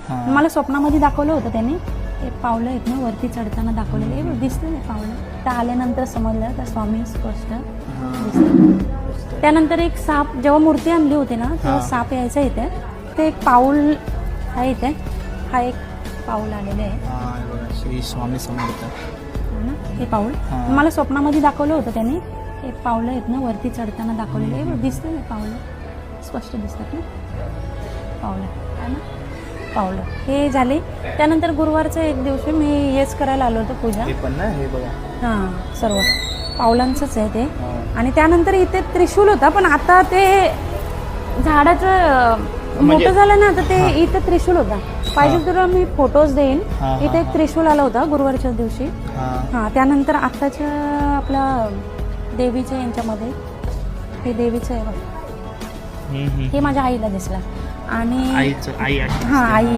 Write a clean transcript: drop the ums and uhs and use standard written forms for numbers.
मला स्वप्नामध्ये दाखवलं होतं त्यांनी. ते पावलं आहेत ना वरती चढताना दाखवलेले हे दिसलं नाही पावलं. त्या आल्यानंतर समजलं तर स्वामी स्पष्ट दिसले. त्यानंतर एक साप, जेव्हा मूर्ती आणली होती ना तेव्हा साप यायचं इथे. ते एक पाऊल आहे इथे, हा एक पाऊल आलेले आहे श्री स्वामी समर्थ हे पाऊल. मला स्वप्नामध्ये दाखवलं होतं त्यांनी. ते पावलं आहेत ना वरती चढताना दाखवलेले हे दिसलं नाही पावलं, स्पष्ट दिसतात ना पावलं आहे ना पावलं. हे झाले. त्यानंतर गुरुवारचं एक दिवशी मी हेच करायला आलो होतो पूजा. हे पण ना हे बघा हां सर्व पावलांचंच आहे ते. आणि त्यानंतर इथे त्रिशूल होता, पण आता ते झाडाचं मोठं झालं ना तर ते इथे त्रिशूल होता. पाहिजे तुला मी फोटोज देईन. इथे एक त्रिशूल आला होता गुरुवारच्या दिवशी. हां त्यानंतर आत्ताच्या आपल्या देवीच्या यांच्यामध्ये हे देवीचं आहे बघ, हे माझ्या आईला दिसला. आणि आई हां आई